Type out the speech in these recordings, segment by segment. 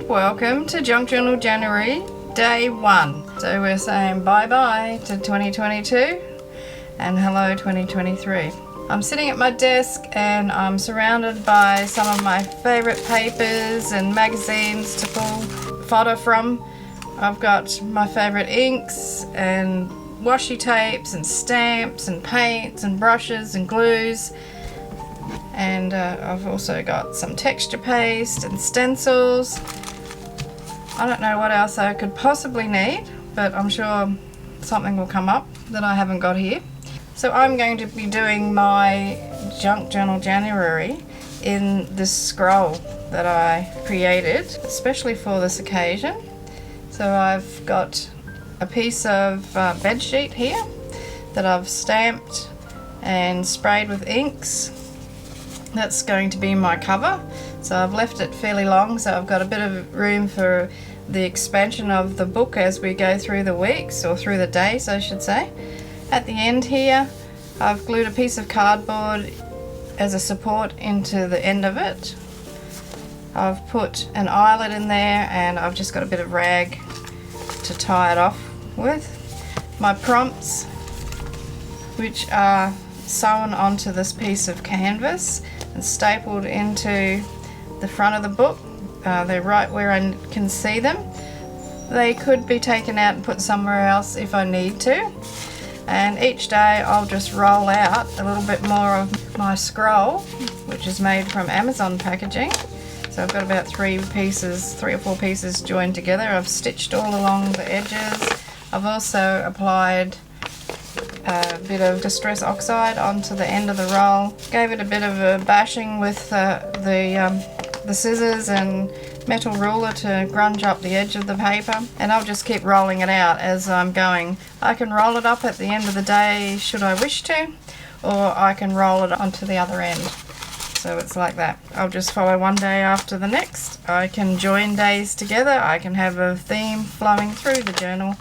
Welcome to Junk Journal January, day 1. So we're saying bye-bye to 2022 and hello 2023. I'm sitting at my desk and I'm surrounded by some of my favourite papers and magazines to pull fodder from. I've got my favourite inks and washi tapes and stamps and paints and brushes and glues. And I've also got some texture paste and stencils. I don't know what else I could possibly need, but I'm sure something will come up that I haven't got here. So I'm going to be doing my Junk Journal January in this scroll that I created, especially for this occasion. So I've got a piece of bed sheet here that I've stamped and sprayed with inks. That's going to be my cover. So I've left it fairly long, so I've got a bit of room for the expansion of the book as we go through the weeks, or through the days I should say. At the end here I've glued a piece of cardboard as a support into the end of it. I've put an eyelet in there and I've just got a bit of rag to tie it off with. My prompts, which are sewn onto this piece of canvas and stapled into the front of the book. They're right where I can see them. They could be taken out and put somewhere else if I need to. And each day I'll just roll out a little bit more of my scroll, which is made from Amazon packaging. So I've got about 3 or 4 pieces joined together. I've stitched all along the edges. I've also applied a bit of distress oxide onto the end of the roll. Gave it a bit of a bashing with the scissors and metal ruler to grunge up the edge of the paper, and I'll just keep rolling it out as I'm going. I can roll it up at the end of the day should I wish to, or I can roll it onto the other end. So it's like that. I'll just follow one day after the next. I can join days together. I can have a theme flowing through the journal.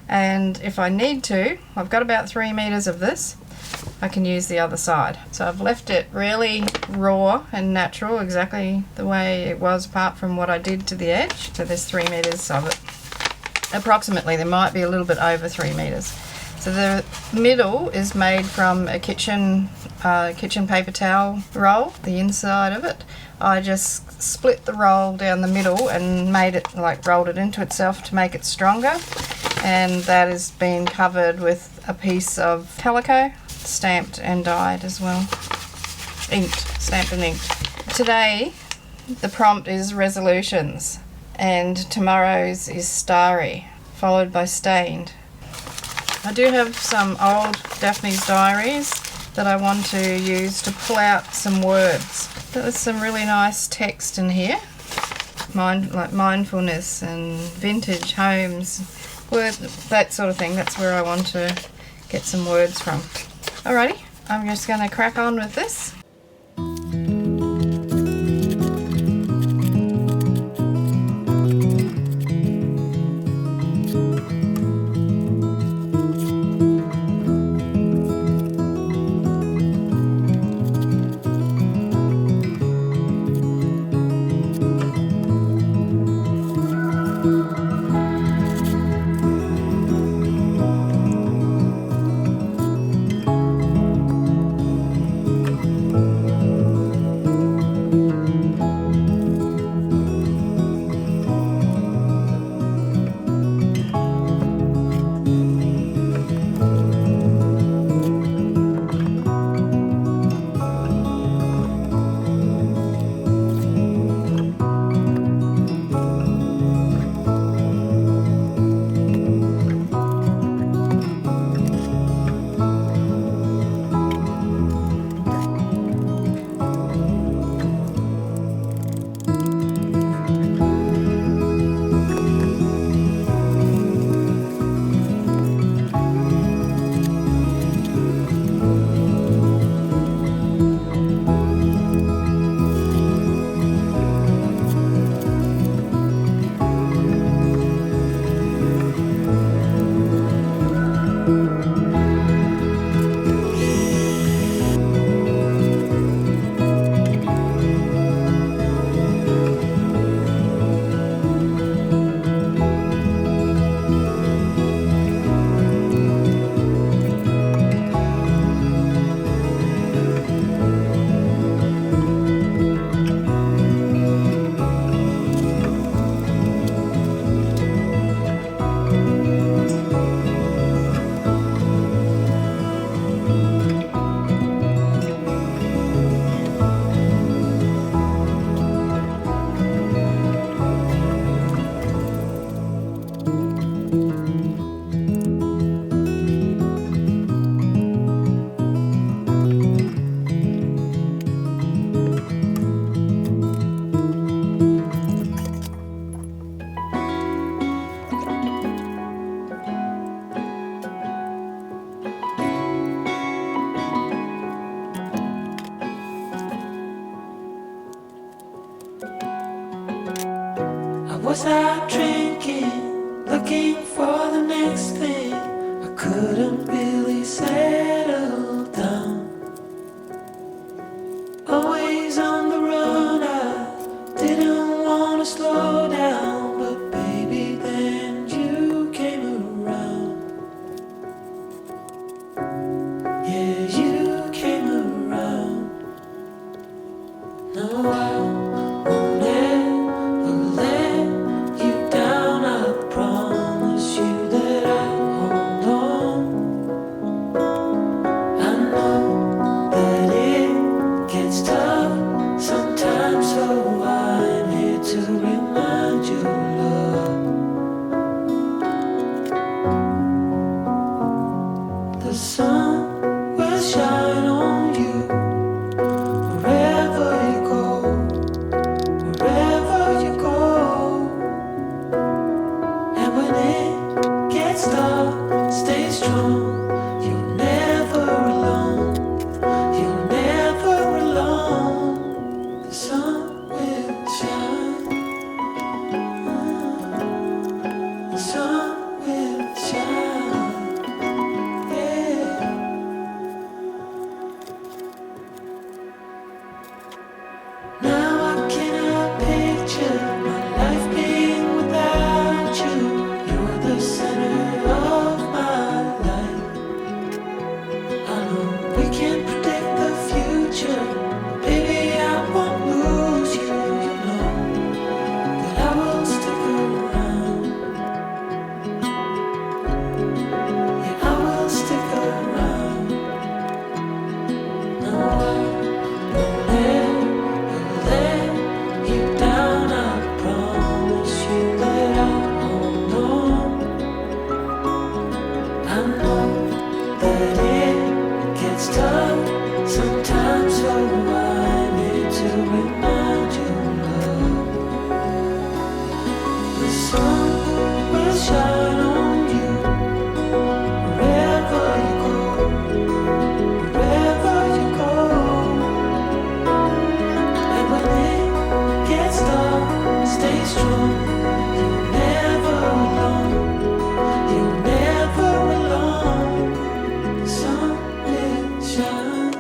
And if I need to, I've got about 3 meters of this, I can use the other side. So I've left it really raw and natural, exactly the way it was apart from what I did to the edge. So there's 3 meters of it. Approximately, there might be a little bit over 3 meters. So the middle is made from a kitchen paper towel roll, the inside of it. I just split the roll down the middle and made it, rolled it into itself to make it stronger. And that has been covered with a piece of calico, stamped and dyed as well. Stamped and inked. Today, the prompt is resolutions, and tomorrow's is Starry, followed by stained. I do have some old Daphne's diaries that I want to use to pull out some words. There's some really nice text in here, like mindfulness and vintage homes, word, that sort of thing. That's where I want to get some words from. Alrighty, I'm just going to crack on with this. Was I drinking, looking for the next thing? I couldn't really settle down. Always on the run, I didn't want to slow down. But baby, then you came around. Yeah, you came around. No, I won't ever let you down. I promise you that I hold on. I know that it gets tough sometimes, so I'm here to remind you, love. The sun will shine on you wherever you go, wherever you go. And when it gets dark, stay strong. You're never alone. You're never alone. The sun will shine. The sun will shine. Yeah. Now I cannot picture my life being without you. You're the center of my life. I know we can't predict the future. Baby, I won't lose you. You know that I will stick around. Yeah, I will stick around. No, I won't ever let you down. I promise you that I'll hold on. I know that it gets tough sometimes, so I'm here to remind you, love. The sun will shine on you wherever you go, wherever you go. And when it gets dark, stay strong. You're never alone. You're never alone. The sun will shine.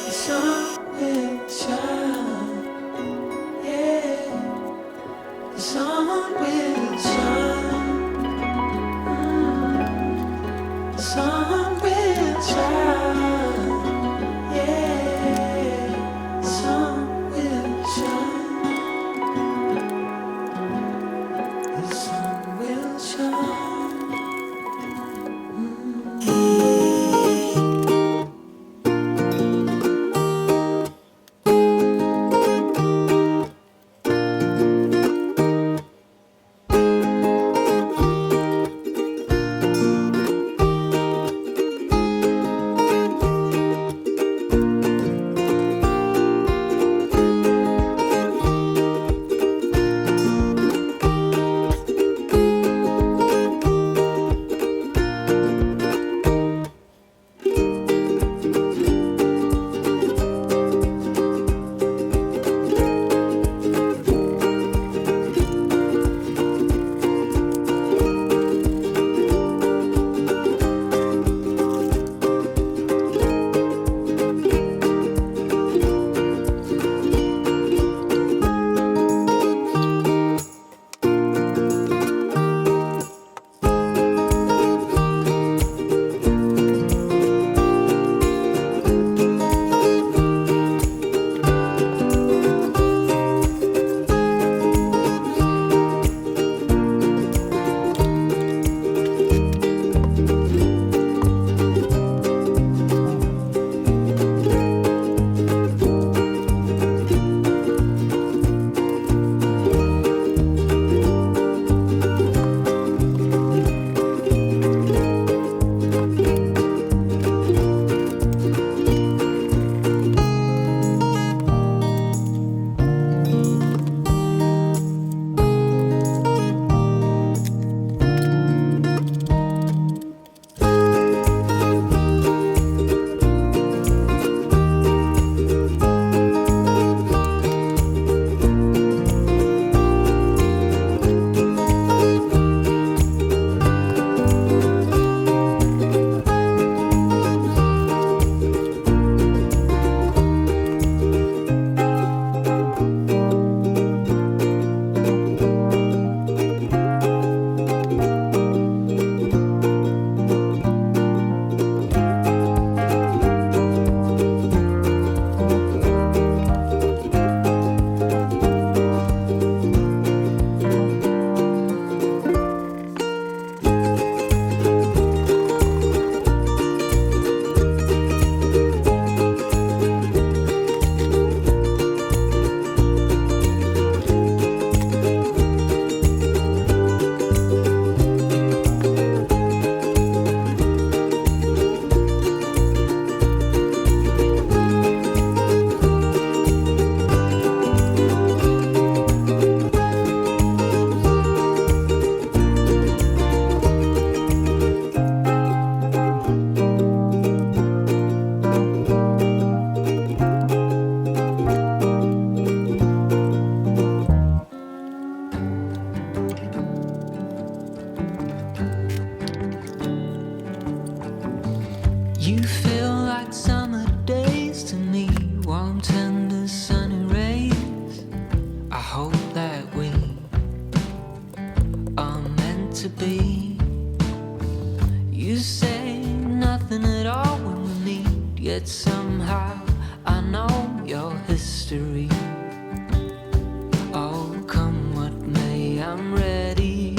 The sun will shine. Yeah. The sun will shine. The sun will shine. Yeah. The sun will shine. The sun will shine. to be. You say nothing at all when we meet, yet somehow I know your history. Oh, come what may, I'm ready.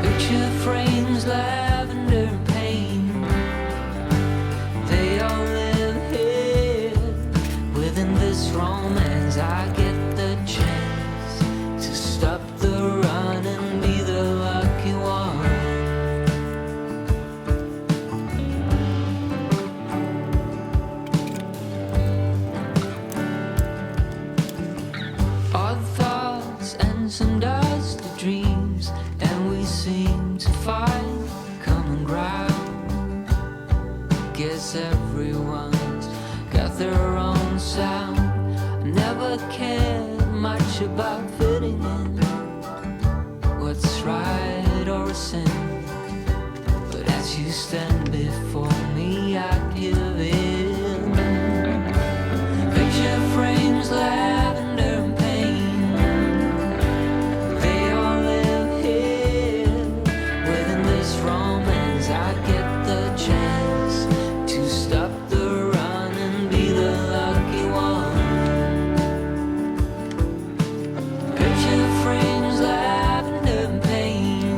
Picture frames, lavender and pain, they all live here within this romance. I get the chance to stop the run and be the lucky one. Odd thoughts and some dusty dreams, and we seem to find common ground. Guess everyone's got their own sound. I never cared much about fitting in, what's right or a sin, but as you stand before me I give in. Picture frames, lavender and pain, they all live here within this romance. I get the chance to stop the run and be the lucky one. Picture frames, lavender and pain,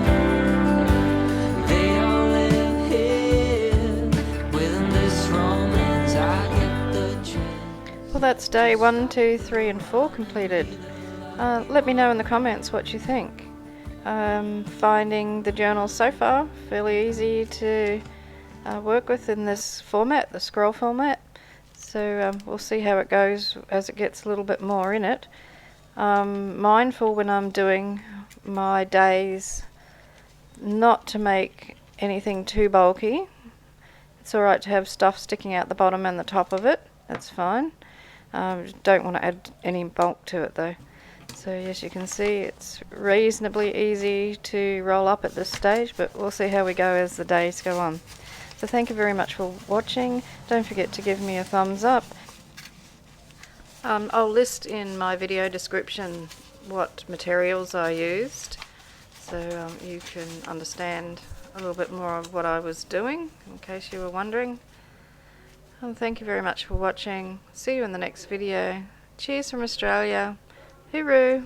they all live here within this romance. I get the chance. Well, that's day 1, 2, 3 and 4 completed. Let me know in the comments what you think. Finding the journal so far fairly easy to work with in this format, the scroll format. So we'll see how it goes as it gets a little bit more in it. Mindful when I'm doing my days not to make anything too bulky. It's alright to have stuff sticking out the bottom and the top of it, that's fine. Don't want to add any bulk to it though. So as you can see, it's reasonably easy to roll up at this stage, but we'll see how we go as the days go on. So thank you very much for watching. Don't forget to give me a thumbs up. I'll list in my video description what materials I used, so you can understand a little bit more of what I was doing, in case you were wondering. Thank you very much for watching. See you in the next video. Cheers from Australia. Hooroo!